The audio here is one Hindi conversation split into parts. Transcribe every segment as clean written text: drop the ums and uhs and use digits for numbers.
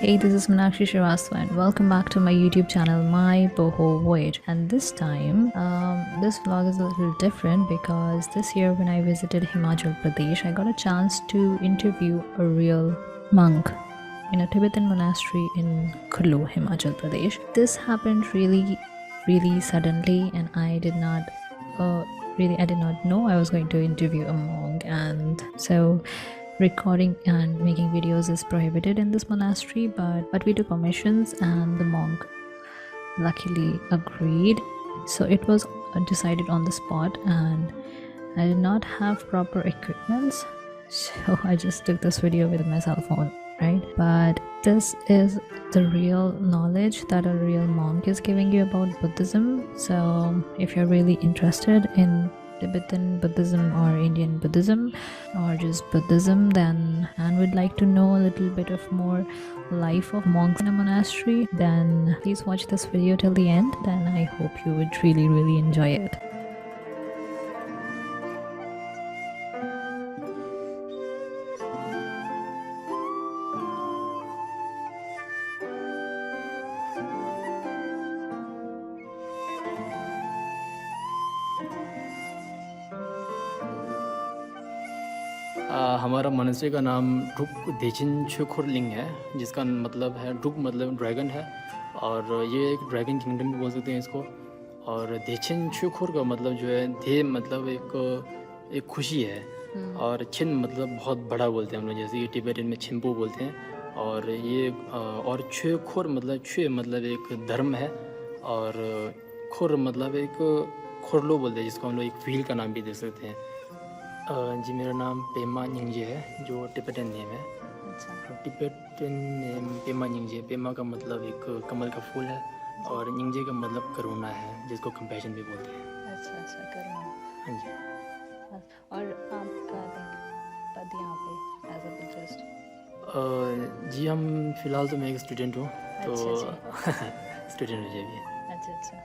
Hey, this is Meenakshi Srivastava and welcome back to my YouTube channel, My Boho Voyage. And this time, this vlog is a little different because this year when I visited Himachal Pradesh, I got a chance to interview a real monk in a Tibetan monastery in Kullu, Himachal Pradesh. This happened really suddenly, and I did not know I was going to interview a monk, and so recording and making videos is prohibited in this monastery, but we took permissions and the monk luckily agreed. So it was decided on the spot, and I did not have proper equipments, so I just took this video with my cell phone, right? But this is the real knowledge that a real monk is giving you about Buddhism. So if you're really interested in Tibetan Buddhism or Indian Buddhism or just Buddhism, then and would like to know a little bit of more life of monks in a monastery, then please watch this video till the end. Then I hope you would really enjoy it. हमारा मनुष्य का नाम ड्रुक देचिन छुखुरलिंग है, जिसका मतलब है ड्रुक मतलब ड्रैगन है, और ये एक ड्रैगन किंगडम भी बोल सकते हैं इसको। और देचिन छुखुर का मतलब जो है, दे मतलब एक खुशी है, और छिन मतलब बहुत बड़ा बोलते हैं हम लोग, जैसे कि टिबेटन में छिम्पू बोलते हैं। और ये और छुखुर मतलब एक धर्म है, और खुर मतलब एक खुरलो बोलते हैं, जिसको हम लोग एक व्हील का नाम भी दे सकते हैं। जी, मेरा नाम पेमा निंगजे है, जो टिबेटन नेम है। अच्छा। टिबेटन नेम पेमा निंगजे, पेमा का मतलब एक कमल का फूल है, और निंगजे का मतलब करुणा है, जिसको कंपैशन भी बोलते हैं। अच्छा, करुणा। हाँ जी। और आपका पद यहाँ पे एज अ बुद्धिस्ट? जी, हम फिलहाल तो मैं एक स्टूडेंट हूँ, तो स्टूडेंट मुझे भी। अच्छा।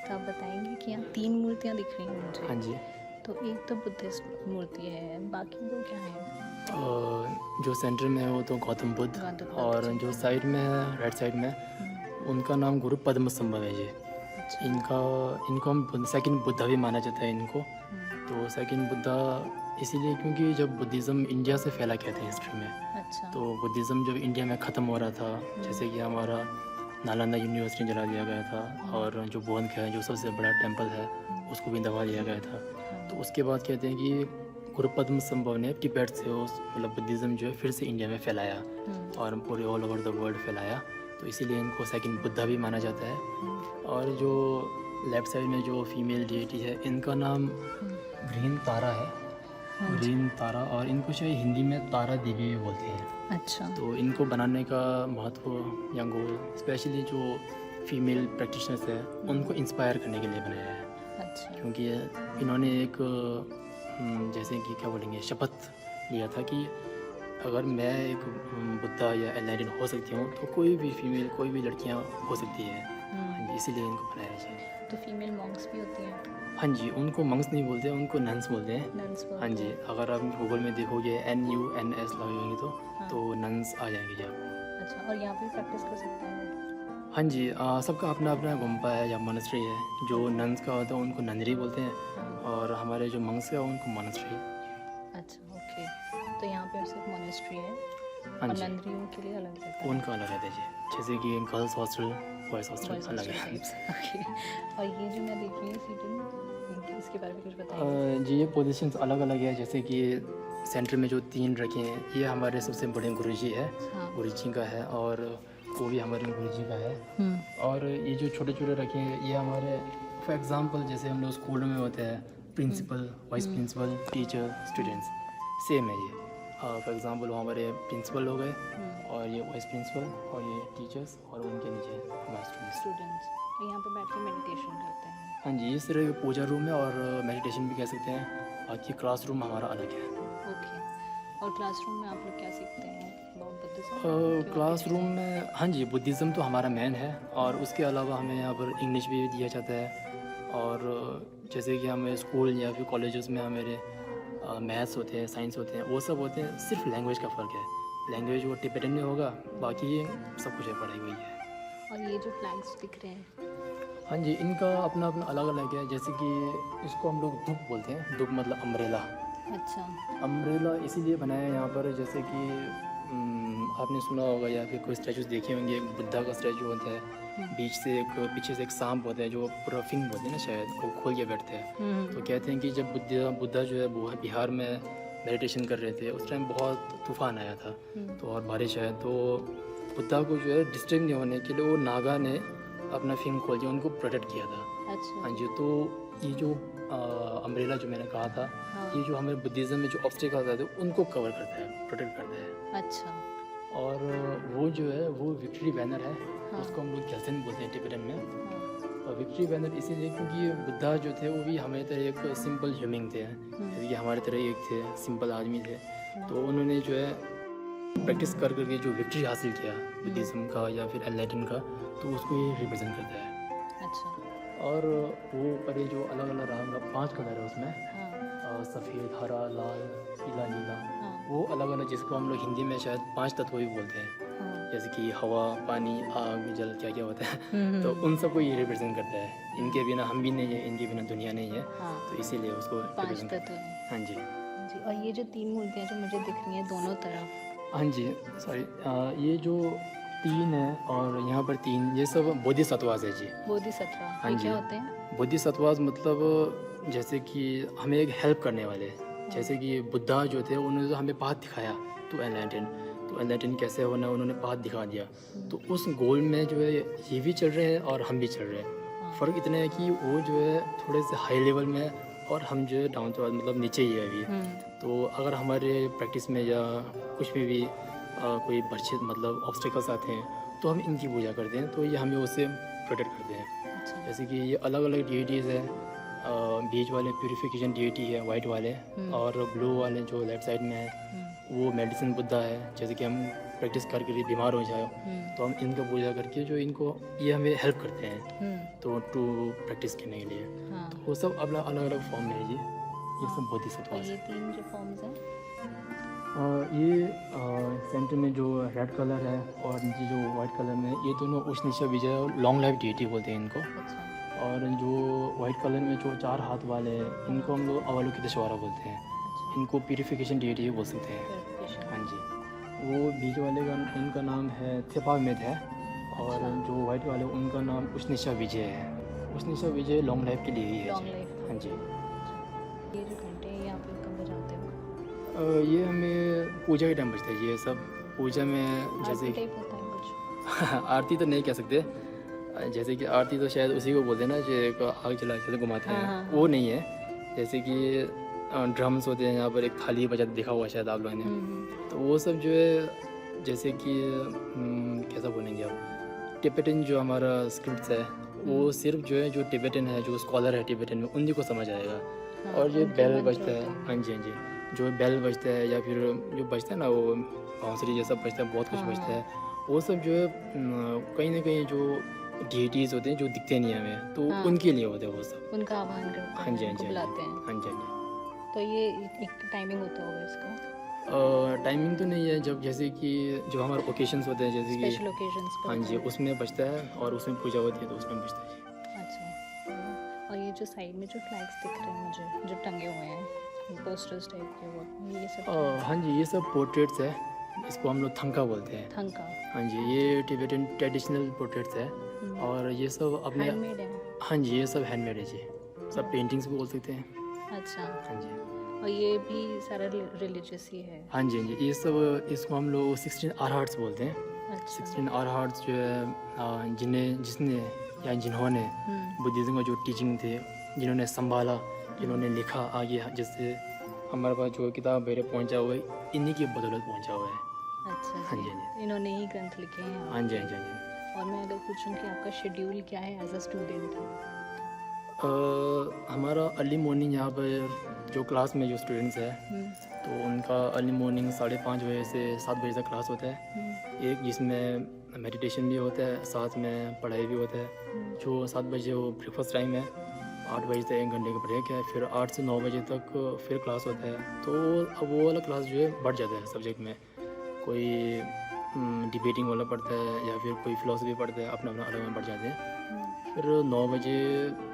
तो आप बताएंगे कि यहाँ 3 मूर्तियाँ दिख रही हैं मुझे। हाँ जी। तो एक तो बुद्धिस्ट मूर्ति है, बाकी 2 क्या हैं? जो सेंटर में है वो तो गौतम बुद्ध, और जो साइड में है, राइट साइड में, उनका नाम गुरु पद्म संभव है जी। इनको हम सेकंड बुद्धा भी माना जाता है इनको। तो सेकंड बुद्धा इसीलिए क्योंकि जब बुद्धिज़्म इंडिया से फैला क्या था हिस्ट्री में, तो बुद्धिज़्म जब इंडिया में ख़त्म हो रहा था, जैसे कि हमारा नालंदा यूनिवर्सिटी जला दिया गया था, और जो बोध गया है, जो सबसे बड़ा टेम्पल है, उसको भी दबा दिया गया था। तो उसके बाद कहते हैं कि गुरु पद्म संभव ने तिब्बत से मतलब बुद्धिज़्म जो है फिर से इंडिया में फैलाया, और पूरे ऑल ओवर द वर्ल्ड फैलाया। तो इसीलिए इनको सेकंड बुद्धा भी माना जाता है। और जो लेफ्ट साइड में जो फीमेल डीटी है, इनका नाम ग्रीन तारा है, ग्रीन तारा, और इनको शायद हिंदी में तारा देवी भी बोलते हैं। अच्छा। तो इनको बनाने का महत्व या गोल स्पेशली जो फीमेल प्रैक्टिशनर्स है, उनको इंस्पायर करने के लिए बनाया है। अच्छा। क्योंकि इन्होंने एक जैसे कि क्या बोलेंगे, शपथ लिया था कि अगर मैं एक बुद्धा या एनलाइटन हो सकती हूँ, तो कोई भी फीमेल, कोई भी लड़कियाँ हो सकती है। इसीलिए इनको बनाया जाए। तो फीमेल मॉन्क्स भी होती हैं? हाँ जी, उनको मंक्स नहीं बोलते हैं, उनको नन्स बोलते हैं। नन्स बोलते हैं। हाँ जी, अगर आप गूगल में देखोगे NUNS लगाएंगे तो नन्स आ जाएंगे जी आपको। अच्छा, और यहाँ पे प्रैक्टिस कर सकते हैं? हाँ जी, सबका अपना अपना गुम्पा है या मोनेस्ट्री है। जो नन्स का होता है उनको नंदरी बोलते हैं, और हमारे जो मंक्स है उनको मोनेस्ट्री। अच्छा, ओके। तो यहाँ पे सिर्फ मोनेस्ट्री है, हाँ और जी, नंदरियों के लिए अलग रहता है? उनका अलग रहता है जी, जैसे कि गर्ल्स हॉस्टल, बॉयज़ हॉस्टल अलग है। ओके। और ये जो मैं देख रही हूँ सीटिंग, इसके बारे में कुछ बताइए। जी, ये पोजीशंस अलग अलग है, जैसे कि सेंटर में जो 3 रखे हैं, ये हमारे सबसे बड़े गुरुजी है। गुरुजी का है, और वो भी हमारे गुरुजी का है। और ये जो छोटे छोटे रखे हैं, ये हमारे फॉर एग्जांपल जैसे हम लोग स्कूलों में होते हैं, principal, vice principal, teacher, students, same है ये। फॉर एग्जांपल वो हमारे प्रिंसिपल हो गए, और ये वाइस प्रिंसिपल, और ये टीचर्स, और उनके नीचे हमारे स्टूडेंट्स यहाँ पे बैठ के मेडिटेशन करते हैं? हाँ जी, इस तरह पूजा रूम है, और मेडिटेशन भी कह सकते हैं। बाकी क्लासरूम हमारा अलग है। ओके। और क्लासरूम में आप लोग क्या सीखते हैं अबाउट बुद्धिज्म? क्लासरूम में हाँ जी, बुद्धिज़्म तो हमारा मेन है, और उसके अलावा हमें यहाँ पर इंग्लिश भी दिया जाता है। और जैसे कि हमें स्कूल या फिर कॉलेजेस में हमारे मैथ्स होते हैं, साइंस होते हैं, वो सब होते हैं, सिर्फ लैंग्वेज का फ़र्क है। लैंग्वेज वो टिबेटन में होगा, बाकी सब कुछ है, पढ़ाई वही है। और ये जो फ्लैग्स दिख रहे हैं, हाँ जी, इनका अपना अपना अलग अलग है। जैसे कि इसको हम लोग धूप बोलते हैं, धूप मतलब अम्ब्रेला। अच्छा, अम्ब्रेला इसीलिए बनाया है यहाँ पर, जैसे कि आपने सुना होगा या फिर कोई स्टैचूज देखे होंगे, एक बुद्धा का स्टैचू होता है, बीच से एक पीछे से एक सांप होता है जो पूरा फिंग बोलते हैं ना शायद, वो खोल के बैठते हैं। तो कहते हैं कि जब बुद्धा जो है वो बिहार में मेडिटेशन कर रहे थे, उस टाइम बहुत तूफान आया था तो और बारिश है, तो बुद्धा को जो है डिस्टर्ब नहीं होने के लिए वो नागा ने अपना फिंग खोल के उनको प्रोटेक्ट किया था। अच्छा, हाँ जी, तो ये जो अम्ब्रेला जो मैंने कहा था, ये जो हमें बुद्धिज़्म में जो ऑब्स्टिकल्स आते हैं उनको कवर करता है, प्रोटेक्ट करता है। अच्छा, और वो जो है वो विक्ट्री बैनर है, उसको हम लोग गैल्सन बोलते हैं टिबेटन में। और विक्ट्री बैनर इसीलिए क्योंकि बुद्धा जो थे वो भी हमारी तरह एक सिंपल ह्यूमन थे, जैसे कि हमारी तरह एक थे, सिंपल आदमी थे। तो उन्होंने जो है प्रैक्टिस कर करके जो विक्ट्री हासिल किया बुद्धिज़्म का या फिर एनलाइटन का, तो उसको ये रिप्रेजेंट करता है। अच्छा, और वो पर ये जो अलग अलग रंग का 5 कलर है उसमें, हाँ, सफ़ेद, हरा, लाल, पीला, नीला, हाँ, वो अलग अलग, जिसको हम लोग हिंदी में शायद 5 तत्व भी बोलते हैं, हाँ, जैसे कि हवा, पानी, आग, जल, क्या क्या होता है। तो उन सबको ये रिप्रेजेंट करता है। इनके बिना हम भी नहीं है, इनके बिना दुनिया नहीं है, हाँ, तो इसीलिए उसको 5 represent तत्व करता है। हैं। हाँ जी, जी, और ये जो 3 मूर्तियाँ जो मुझे दिख रही हैं दोनों तरफ, हाँ जी, सॉरी, ये जो 3 है और यहाँ पर 3, ये सब बोधिसत्वास है जी। बोधिसत्व, हाँ ये जी, क्या होते हैं? बोधिसत्वास मतलब जैसे कि हमें एक हेल्प करने वाले, जैसे कि बुद्धा जो थे उन्होंने तो हमें पाथ दिखाया टू एनलाइटन, तो एनलाइटन कैसे होना उन्होंने पाथ दिखा दिया। तो उस गोल में जो है ये भी चल रहे हैं और हम भी चल रहे हैं। फ़र्क इतना है कि वो जो है थोड़े से हाई लेवल में है और हम जो है डाउन टू अर्थ मतलब नीचे ही है अभी। तो अगर हमारे प्रैक्टिस में या कुछ में भी कोई बर्छित मतलब ऑब्स्टिकल्स आते हैं तो हम इनकी पूजा करते हैं, तो ये हमें उससे प्रोटेक्ट करते हैं। अच्छा, जैसे कि ये अलग अलग डीटीज़ है, बीच वाले प्यूरिफिकेशन डीटी है वाइट वाले, और ब्लू वाले जो लेफ्ट साइड में है वो मेडिसिन बुद्धा है। जैसे कि हम प्रैक्टिस करके बीमार हो जाए तो हम इनका पूजा करके जो इनको ये हमें हेल्प करते हैं तो टू प्रैक्टिस करने के लिए। हाँ, तो वो सब अलग अलग अलग फॉर्म में है जी, ये सब बोधिसत्व और है। ये 3 जो फॉर्म्स हैं, ये सेंटर में जो रेड कलर है और नीचे जो वाइट कलर में, ये दोनों उष्णिशा विजय और लॉन्ग लाइफ डीटी बोलते हैं इनको। अच्छा, और जो वाइट कलर में जो 4 हाथ वाले हैं इनको हम लोग अवलोकितेश्वरा बोलते हैं, अच्छा, इनको प्यूरिफिकेशन डीटी बोल सकते हैं। purification, हाँ जी, वो बीच वाले का इनका नाम है थेपामेद है, और जो वाइट वाले उनका नाम उष्णिशा विजय है। उष्णिशा विजय लॉन्ग लाइफ के लिए ही है लॉन्ग जी। लाइफ। हाँ जी, ये जो घंटे हैं ये आप लोग कब बजाते हो? ये हमें पूजा के टाइम बजता है ये सब। पूजा में जैसे आरती टाइप होता है कुछ? आरती तो नहीं कह सकते, जैसे कि आरती तो शायद उसी को बोलते हैं ना जो एक आग जला के घुमाते हैं, वो नहीं है। जैसे कि ड्रम्स होते हैं, यहाँ पर एक थाली बजाते देखा हुआ शायद आप लोगों ने, तो वो सब जो है जैसे कि कैसा बोलेंगे आप, टिबेटन जो हमारा स्क्रिप्ट है वो सिर्फ जो है जो टिबेटन है, जो स्कॉलर है टिबेटन में, उन्हीं को समझ आएगा। और जो बेल बजता है, हाँ जी हाँ जी, जो बेल बजता है या फिर जो बजता है ना वो बांसुरी जैसा बजता है, बहुत कुछ बजता है, वो सब जो है कहीं ना कहीं जो डीटीज़ होते हैं जो दिखते नहीं हैं हमें, तो उनके लिए होते हैं वो सब। उनका आह्वान करते हैं, हाँ जी हाँ उनको जी बुलाते हैं। हाँ जी हाँ जी। तो ये एक टाइमिंग होता होगा इसका, टाइमिंग तो नहीं है, जब जैसे कि जो हमारे ओकेशंस होते हैं जैसे स्पेशल कि, ओकेजन्स पर हाँ होता जी, है। उसमें बजता है और उसमें पूजा होती है तो उसमें बजता है जी। अच्छा, और ये जो साइड में जो फ्लैग्स दिख रहे हैं मुझे जो टंगे हुए हैं पोस्टर्स टाइप के, वो ये सब हाँ जी, ये सब पोर्ट्रेट्स है, इसको हम लोग थंका बोलते हैं। थंका, हाँ जी, ये टिबेटन ट्रेडिशनल पोर्ट्रेट्स है, और ये सब अपने, हैंडमेड है। हाँ जी, ये सब हैंडमेड है जी, सब पेंटिंग्स भी बोल सकते हैं। अच्छा, हाँ जी और ये भी सारा रिलीजियस ही है। हाँ जी हाँ जी, ये सब, इसको हम लोग 16 आर्हाट्स बोलते हैं। अच्छा, 16 आर्हाट्स जो है जिसने या जिन्होंने बुद्धिज़्म का जो टीचिंग थे, जिन्होंने संभाला, जिन्होंने लिखा आगे, जिससे हमारे पास जो किताब मेरे पहुंचा हुआ है, इन्हीं की बदौलत पहुंचा हुआ है। अच्छा हाँ जी जी, हाँ जी इन्होंने ही ग्रंथ लिखे हैं। हाँ जी हाँ जी हाँ जी। और मैं अगर पूछूं कि आपका शेड्यूल क्या है एज अ स्टूडेंट? हमारा अर्ली मॉर्निंग यहाँ पर जो क्लास में जो स्टूडेंट्स हैं तो उनका अर्ली मॉर्निंग 5:30 बजे से 7 बजे तक क्लास होता है, एक जिसमें मेडिटेशन भी होता है, साथ में पढ़ाई भी होता है। जो 7 बजे वो ब्रेकफास्ट टाइम है, 8 बजे तक 1 घंटे का ब्रेक है, फिर 8 से 9 बजे तक फिर क्लास होता है। तो अब वो वाला क्लास जो है बढ़ जाता है सब्जेक्ट में, कोई डिबेटिंग वाला पढ़ता है या फिर कोई फिलोसफी पढ़ता है, अपना अपना अलग में पढ़ जाते हैं। फिर 9 बजे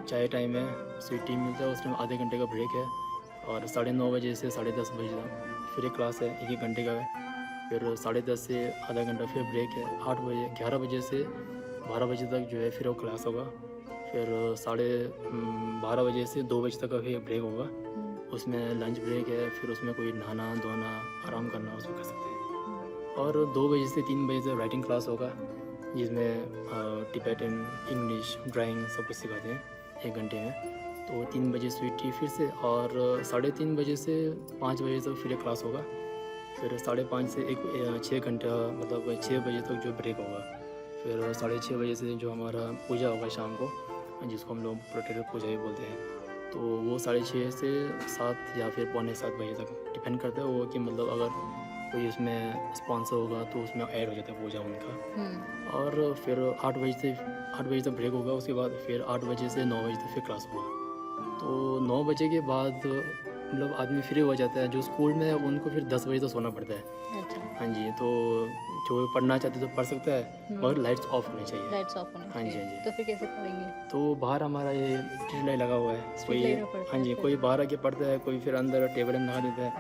चाय टाइम है, स्वीट टी मिलता है, उस टाइम आधे घंटे का ब्रेक है। और 9:30 बजे से 10:30 बजे तक फिर एक क्लास है, 1 घंटे का है। फिर 10:30 से आधा घंटा फिर ब्रेक है। 11 बजे से 12 बजे तक जो है फिर वो क्लास होगा। फिर 12:30 बजे से 2 बजे तक का फिर ब्रेक होगा, उसमें लंच ब्रेक है। फिर उसमें कोई नहाना धोना आराम करना उसमें कर सकते हैं। और 2 बजे से 3 बजे तक राइटिंग क्लास होगा, जिसमें टिबेटन, इंग्लिश, ड्राइंग सब कुछ सिखाते हैं 1 घंटे में। तो 3 बजे स्वीट टी फिर से, और 3:30 बजे से 5 बजे तक फिर एक क्लास होगा। फिर 5:30 से 6 घंटा मतलब 6 बजे तक जो ब्रेक होगा। फिर 6:30 बजे से जो हमारा पूजा होगा शाम को, जिसको हम लोग प्रोटेक्टर पूजा भी बोलते हैं, तो वो 6:30 से 7 या फिर 6:45 बजे तक डिपेंड करता है वो कि मतलब अगर कोई उसमें स्पॉन्सर होगा तो उसमें ऐड हो जाता है पूजा उनका। और फिर 8 बजे तक ब्रेक होगा। उसके बाद फिर 8 बजे से 9 बजे तक फिर क्लास होगा। तो 9 बजे के बाद मतलब आदमी फ्री हो जाता है। जो स्कूल में है उनको फिर 10 बजे तक सोना पड़ता है। अच्छा। हाँ जी, तो जो पढ़ना चाहते तो पढ़ सकता है, मगर लाइट्स ऑफ होनी चाहिए। लाइट्स ऑफ होनी चाहिए। हाँ जी, हाँ जी। तो फिर कैसे पढ़ेंगे? तो बाहर हमारा ये स्ट्रीट लाइट लगा हुआ है, कोई लाइट में पढ़ते हाँ जी हैं कोई बाहर आके पढ़ता है, कोई फिर अंदर टेबल में लगा देता है।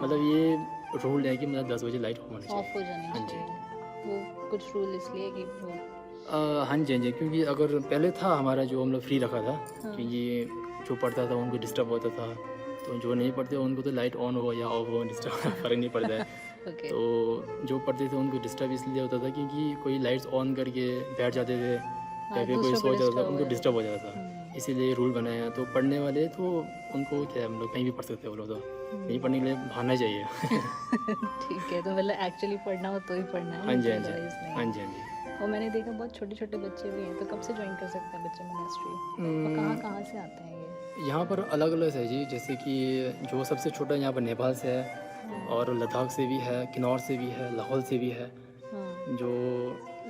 मतलब ये रूल है कि मतलब 10 बजे लाइट ऑफ होनी चाहिए। ऑफ हो जानी हाँ जी। चाहिए। वो कुछ रूल इसलिए कि वो हाँ जी, हाँ जी, क्योंकि अगर पहले था हमारा जो हम लोग फ्री रखा था, क्योंकि जो पढ़ता था उनको डिस्टर्ब होता था, तो जो नहीं पढ़ते उनको तो लाइट ऑन हो या ऑफ हो डिस्टर्ब फ़र्क नहीं पड़ता है। ओके। तो जो पढ़ते थे उनको डिस्टर्ब इसलिए होता था क्योंकि कोई लाइट्स ऑन करके बैठ जाते थे या फिर कोई दूसरों को सो जाता था, disturb उनको हो डिस्टर्ब हो जाता था। इसीलिए रूल बनाया। तो पढ़ने वाले तो उनको क्या है, हम लोग कहीं भी पढ़ सकते हैं। वो लोग तो नहीं पढ़ने के लिए भागना चाहिए। ठीक है, तो मतलब एक्चुअली पढ़ना हो तो ही पढ़ना है। हाँ जी, हाँ जी, otherwise नहीं। हाँ जी, हाँ जी। और मैंने देखा बहुत छोटे छोटे बच्चे भी हैं, तो कब से ज्वाइन कर सकते हैं बच्चे मोनेस्ट्री? और कहाँ कहाँ से आते हैं ये? यहाँ पर अलग अलग है जी, जैसे कि जो सबसे छोटा यहाँ पर नेपाल से है, और लद्दाख से भी है, किन्नौर से भी है, लाहौल से भी है। जो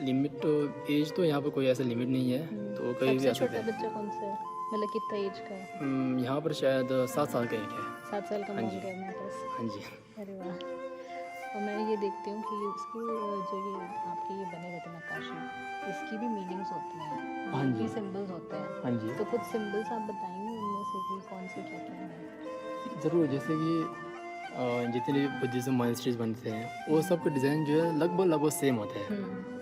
लिमिट एज तो यहाँ पर कोई ऐसा लिमिट नहीं है, तो कहीं भी आ सबसे सकते छोटा हैं। बच्चा कौन सा है? मतलब कितना एज का है? यहाँ पर शायद 7 साल का एक है। 7 साल का हाँ मोंक जी। है हमारे पास। हाँ जी। अरे वाह। और मैं ये देखती हूँ कि इसकी जो ये आपके ये बने रहते हैं नक्काशी, इसकी भी मीनिंग्स होती हैं। हाँ जी। भी सिंबल्स होते हैं। हाँ जी, तो कुछ सिंबल्स आप बताएंगे उनमें से कि कौन से क्या क्या हैं? ज़रूर। जैसे कि जितने भी बुद्धिज़्म मॉनेस्ट्रीज बनते हैं वो सब का डिज़ाइन जो है लगभग सेम होता है।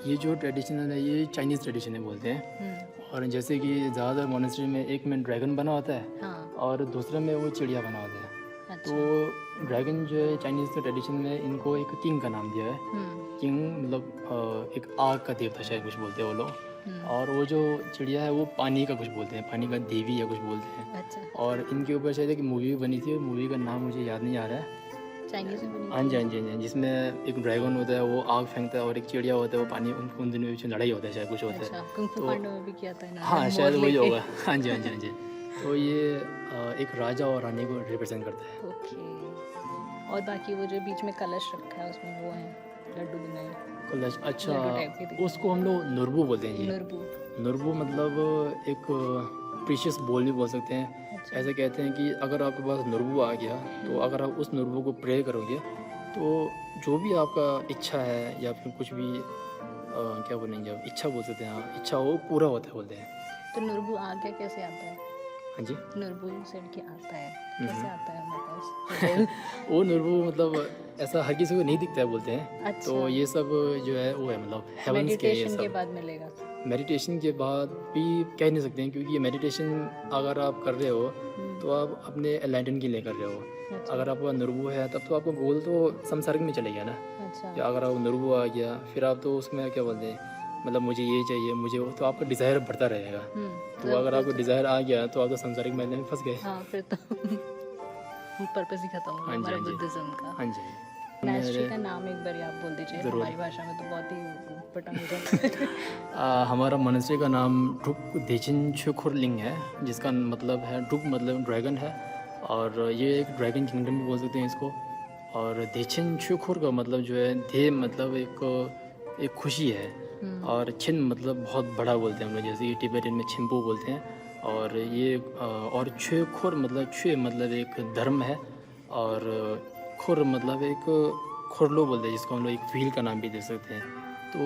ये जो ट्रेडिशनल है ये चाइनीज़ ट्रेडिशन है बोलते हैं। और जैसे कि ज़्यादातर मॉनेस्ट्री में एक में ड्रैगन बना होता है, हाँ। और दूसरे में वो चिड़िया बना होता है। अच्छा। तो ड्रैगन जो है चाइनीज़ के ट्रेडिशन में इनको एक किंग का नाम दिया है। किंग मतलब एक आग का देवता शायद कुछ बोलते हैं वो लोग। और वो जो चिड़िया है वो पानी का कुछ बोलते हैं, पानी का देवी या कुछ बोलते हैं। अच्छा। और इनके ऊपर शायद एक मूवी भी बनी थी, मूवी का नाम मुझे याद नहीं आ रहा है। चाइनीज में बनी हाँ जी, हाँ जी, हाँ जी, जिसमें एक ड्रैगन होता है वो आग फेंकता है, और एक चिड़िया होता है वो पानी, उन दोनों के बीच में लड़ाई होता है शायद कुछ होता है। अच्छा, कुंग फू पांडा में भी किया था इन्होंने। हाँ शायद मोर वही लेके। होगा। हाँ जी, हाँ जी, हाँ जी। तो ये एक राजा और रानी को रिप्रेजेंट करता है। ओके। और बाकी वो जो बीच में कलश रखा है उसमें वो है लड्डू बनाए। कलश, लड्डू अच्छा, टाइप के दिखे। उसको हम लोग नुरबू बोलते हैं जी। नुरबू। नुरबू मतलब एक प्रीशियस बोल भी बोल सकते हैं। अच्छा। ऐसे कहते हैं कि अगर आपके पास नुरबू आ गया तो अगर आप उस नुरबू को प्रे करोगे तो जो भी आपका इच्छा है या फिर कुछ भी क्या बोलेंगे आप, इच्छा बोल सकते हैं, हाँ इच्छा हो पूरा होता है बोलते हैं। तो नुरबू आ गया कैसे आता है? हाँ जी। नुरबू से के आता है कैसे आता है हमारे पास? वो नुरबू मतलब ऐसा हर किसी को नहीं दिखता है बोलते हैं। अच्छा। तो ये सब जो है वो है मतलब हेवंस के, ये मेडिटेशन के सब बाद मिलेगा। मेडिटेशन के बाद भी कह नहीं सकते हैं, क्योंकि ये मेडिटेशन अगर आप कर रहे हो तो आप अपने एनलाइटन के लिए कर रहे हो। अच्छा। अगर आपका नुरबू है तब तो आपका गोल तो संसारिक में चले गया ना। अच्छा। या अगर आप नुरबू आ गया फिर आप तो उसमें क्या बोलते हैं, मतलब मुझे ये चाहिए मुझे वो, तो आपका डिज़ायर बढ़ता रहेगा। तो अगर आपको डिज़ायर आ गया तो आप तो संसारिक मेले में फंस गए। हाँ फिर तो पर्पस ही खत्म हो गया हमारा बुद्धिज्म का। हाँ जी। मोनेस्ट्री का नाम एक बार आप बोल दीजिए हमारी भाषा में, तो बहुत ही पटंग हो जाता है। हमारा मॉनेस्ट्री का नाम ड्रुक देचिन छुखुरलिंग है, जिसका मतलब है ड्रुक मतलब ड्रैगन है, और ये एक ड्रैगन किंगडम भी बोल सकते हैं इसको। और देचिन छुखुर का मतलब जो है दे मतलब एक खुशी है, और छिन मतलब बहुत बड़ा बोलते हैं हम लोग, जैसे कि टिबेटन में छिम्पू बोलते हैं। और ये और छुर मतलब छुए मतलब एक धर्म है, और खुर मतलब एक खोरलो बोलते हैं, जिसको हम लोग एक व्हील का नाम भी दे सकते हैं। तो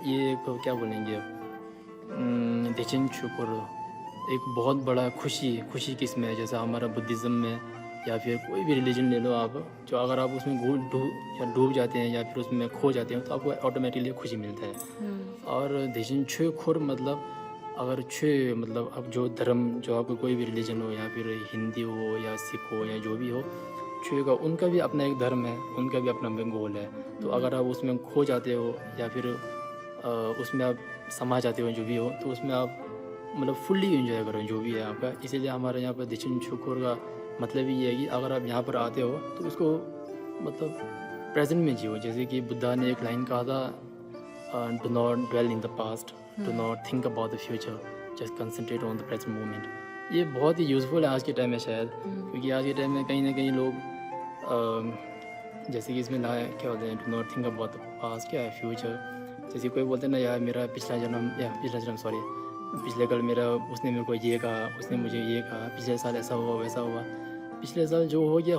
ये एक क्या बोलेंगे, देचिन शुक्र, एक बहुत बड़ा खुशी किस्म है। जैसा हमारा बुद्धिज़्म में या फिर कोई भी रिलीजन ले लो आप, जो अगर आप उसमें डूब जाते हैं या फिर उसमें खो जाते हैं तो आपको ऑटोमेटिकली खुशी मिलता है। और देशिन छे खोर मतलब अगर छे मतलब अब जो धर्म, जो आपको कोई भी रिलीजन हो या फिर हिंदी हो या सिख हो या जो भी हो, छे का उनका भी अपना एक धर्म है, उनका भी अपना गोल है। तो अगर आप उसमें खो जाते हो या फिर उसमें आप समा जाते हो जो भी हो, तो उसमें आप मतलब फुल्ली एंजॉय करो जो भी है आपका। इसीलिए हमारे यहाँ पर देशिन शुक्र का मतलब ये है कि अगर आप यहाँ पर आते हो तो उसको मतलब प्रेजेंट में जियो। जैसे कि बुद्धा ने एक लाइन कहा था, do not dwell in the past, do not think about the future, just concentrate on the present moment. ये बहुत ही यूज़फुल है आज के टाइम में शायद, क्योंकि आज के टाइम में कहीं ना कहीं लोग जैसे कि इसमें क्या होते हैं, do not think about the past, क्या है फ्यूचर। जैसे कोई बोलते हैं ना, यार मेरा पिछले कल मेरा उसने मेरे को ये कहा, उसने मुझे ये कहा, पिछले साल ऐसा हुआ वैसा हुआ। पिछले साल जो हो गया।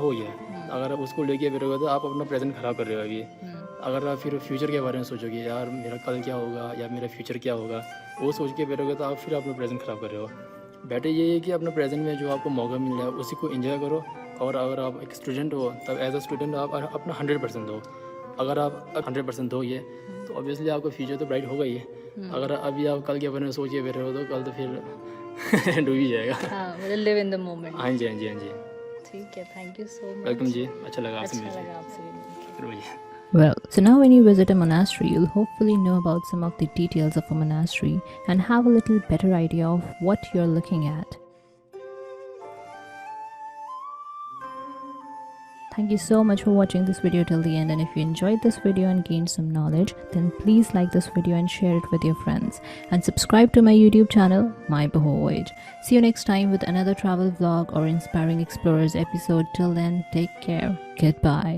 अगर आप उसको लेके फिरोगे तो आप अपना प्रेजेंट ख़राब कर रहे हो अभी। अगर आप फिर फ्यूचर के बारे में सोचोगे, यार मेरा कल क्या होगा या मेरा फ्यूचर क्या होगा, वो सोच के फिरोगे तो आप फिर अपना प्रेजेंट ख़राब कर रहे हो। बेटर ये है कि अपना प्रेजेंट में जो आपको मौका मिल रहा है उसी को एंजॉय करो। और अगर आप एक स्टूडेंट हो तब एज अ स्टूडेंट आप अपना 100% दो। अगर आप 100% दोगे तो ऑब्वियसली आपका फ्यूचर तो ब्राइट होगा ही। अगर अभी आप कल के बारे में सोचिए बैठे हो तो कल तो फिर डूब ही जाएगा। मतलब लिव इन द मोमेंट। हाँ जी। ठीक है, thank you so much. Welcome जी, अच्छा लगा आपसे मिलकर। Well, so now when you visit a monastery, you'll hopefully know about some of the details of a monastery and have a little better idea of what you're looking at. Thank you so much for watching this video till the end, and if you enjoyed this video and gained some knowledge, then please like this video and share it with your friends, and subscribe to my YouTube channel, My Boho Voyage. See you next time with another travel vlog or inspiring explorers episode. Till then, take care. Goodbye.